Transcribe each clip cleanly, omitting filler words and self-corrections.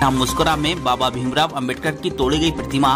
गड्ढा मुस्कुरा में बाबा भीमराव अंबेडकर की तोड़ी गई प्रतिमा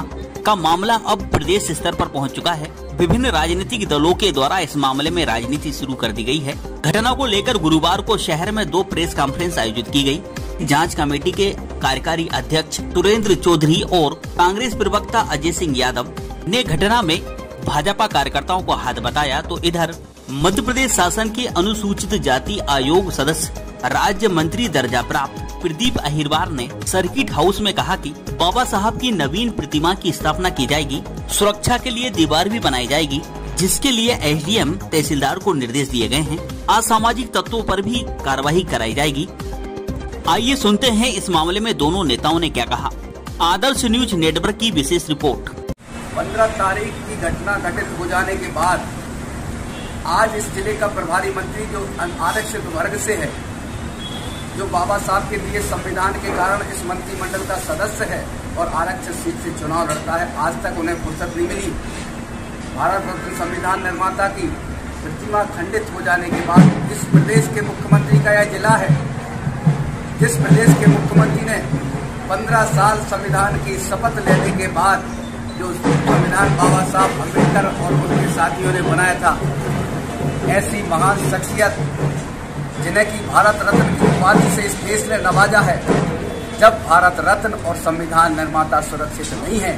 का मामला अब प्रदेश स्तर पर पहुंच चुका है। विभिन्न राजनीतिक दलों के द्वारा इस मामले में राजनीति शुरू कर दी गई है। घटना को लेकर गुरुवार को शहर में 2 प्रेस कॉन्फ्रेंस आयोजित की गई। जांच कमेटी के कार्यकारी अध्यक्ष तुरेंद्र चौधरी और कांग्रेस प्रवक्ता अजय सिंह यादव ने घटना में भाजपा कार्यकर्ताओं को हाथ बताया, तो इधर मध्य प्रदेश शासन के अनुसूचित जाति आयोग सदस्य राज्य मंत्री दर्जा प्राप्त प्रदीप अहिरवार ने सर्किट हाउस में कहा कि बाबा साहब की नवीन प्रतिमा की स्थापना की जाएगी, सुरक्षा के लिए दीवार भी बनाई जाएगी, जिसके लिए एसडीएम तहसीलदार को निर्देश दिए गए हैं। असामाजिक तत्वों पर भी कार्रवाई कराई जाएगी। आइए सुनते हैं इस मामले में दोनों नेताओं ने क्या कहा। आदर्श न्यूज नेटवर्क की विशेष रिपोर्ट। 15 तारीख की घटना घटित हो जाने के बाद आज इस जिले का प्रभारी मंत्री जो आरक्षित वर्ग से है, जो बाबा साहब के दिए संविधान के कारण इस मंत्रिमंडल का सदस्य है और आरक्षित सीट से चुनाव लड़ता है, आज तक उन्हें फुर्सत नहीं मिली। भारत रत्न संविधान निर्माता की प्रतिमा खंडित हो जाने के बाद इस प्रदेश के मुख्यमंत्री का यह जिला है जिस प्रदेश के मुख्यमंत्री ने 15 साल संविधान की शपथ लेने के बाद जो संविधान बाबा साहब अम्बेडकर और उनके साथियों ने बनाया था, ऐसी महान शख्सियत जिन्हें की भारत रत्न की उपाधि से इस देश ने नवाजा है, जब भारत रत्न और संविधान निर्माता सुरक्षित नहीं है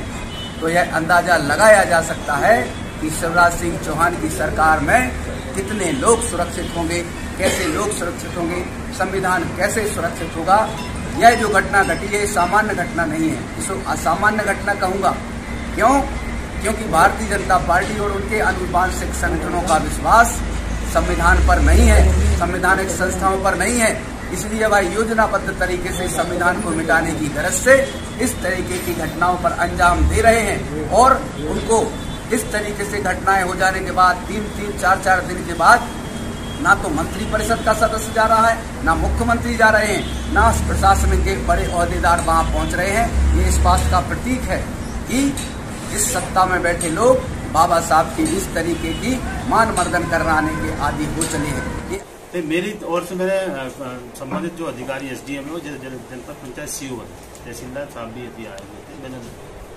तो यह अंदाजा लगाया जा सकता है कि शिवराज सिंह चौहान की सरकार में कितने लोग सुरक्षित होंगे, कैसे लोग सुरक्षित होंगे, संविधान कैसे सुरक्षित होगा। यह जो घटना घटी है सामान्य घटना नहीं है, इसको असामान्य घटना कहूँगा। क्यों? क्योंकि भारतीय जनता पार्टी और उनके आनुवंशिक संगठनों का विश्वास संविधान पर नहीं है, संवैधानिक संस्थाओं पर नहीं है, इसलिए वह योजनाबद्ध तरीके से संविधान को मिटाने की गरज से इस तरीके की घटनाओं पर अंजाम दे रहे हैं। और उनको इस तरीके से घटनाएं हो जाने के बाद 3-3, 4-4 दिन के बाद ना तो मंत्री परिषद का सदस्य जा रहा है, ना मुख्यमंत्री जा रहे हैं, ना प्रशासन के बड़े ओहदेदार वहां पहुंच रहे हैं। ये इस बात का प्रतीक है कि इस सत्ता में बैठे लोग बाबा साहब की इस तरीके की मान मर्दन कराने के आदि हो चले हैं। मेरी ओर से मेरे संबंधित जो अधिकारी एसडीएम है वो जनपद पंचायत सीओ है, तहसीलदार साहब भी अभी आए हुए थे। मैंने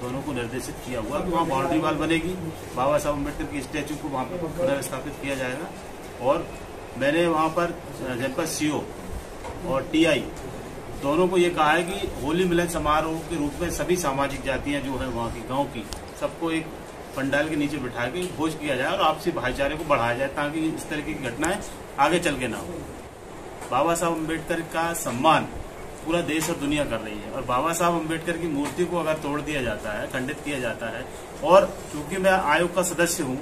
दोनों को निर्देशित किया हुआ कि वहाँ बाउंड्री वॉल बनेगी, बाबा साहब अम्बेडकर की स्टैचू को वहाँ पर पुनर्स्थापित किया जाएगा। और मैंने वहाँ पर जनपद सीओ और टीआई दोनों को ये कहा है कि होली मिलन समारोह के रूप में सभी सामाजिक जातियाँ जो है वहाँ की गाँव की सबको एक पंडाल के नीचे बिठा के भोज किया जाए और आपसी भाईचारे को बढ़ाया जाए, ताकि इस तरह की घटनाएं आगे चल के ना हो। बाबा साहब अम्बेडकर का सम्मान पूरा देश और दुनिया कर रही है, और बाबा साहब अम्बेडकर की मूर्ति को अगर तोड़ दिया जाता है, खंडित किया जाता है, और चूंकि मैं आयोग का सदस्य हूं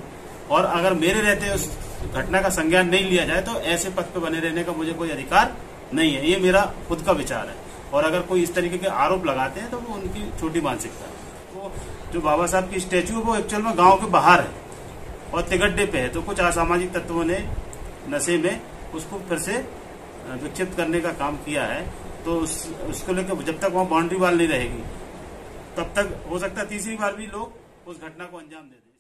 और अगर मेरे रहते उस घटना का संज्ञान नहीं लिया जाए तो ऐसे पद पे बने रहने का मुझे कोई अधिकार नहीं है। ये मेरा खुद का विचार है। और अगर कोई इस तरीके के आरोप लगाते हैं तो वो उनकी छोटी मानसिकता है। तो जो बाबा साहब की स्टैचू है वो एक्चुअल में गांव के बाहर है और तिगड्डे पे है, तो कुछ असामाजिक तत्वों ने नशे में उसको फिर से विक्षिप्त करने का काम किया है। तो उसको लेकर जब तक वहाँ बाउंड्री वॉल नहीं रहेगी तब तक हो सकता है तीसरी बार भी लोग उस घटना को अंजाम दे दें।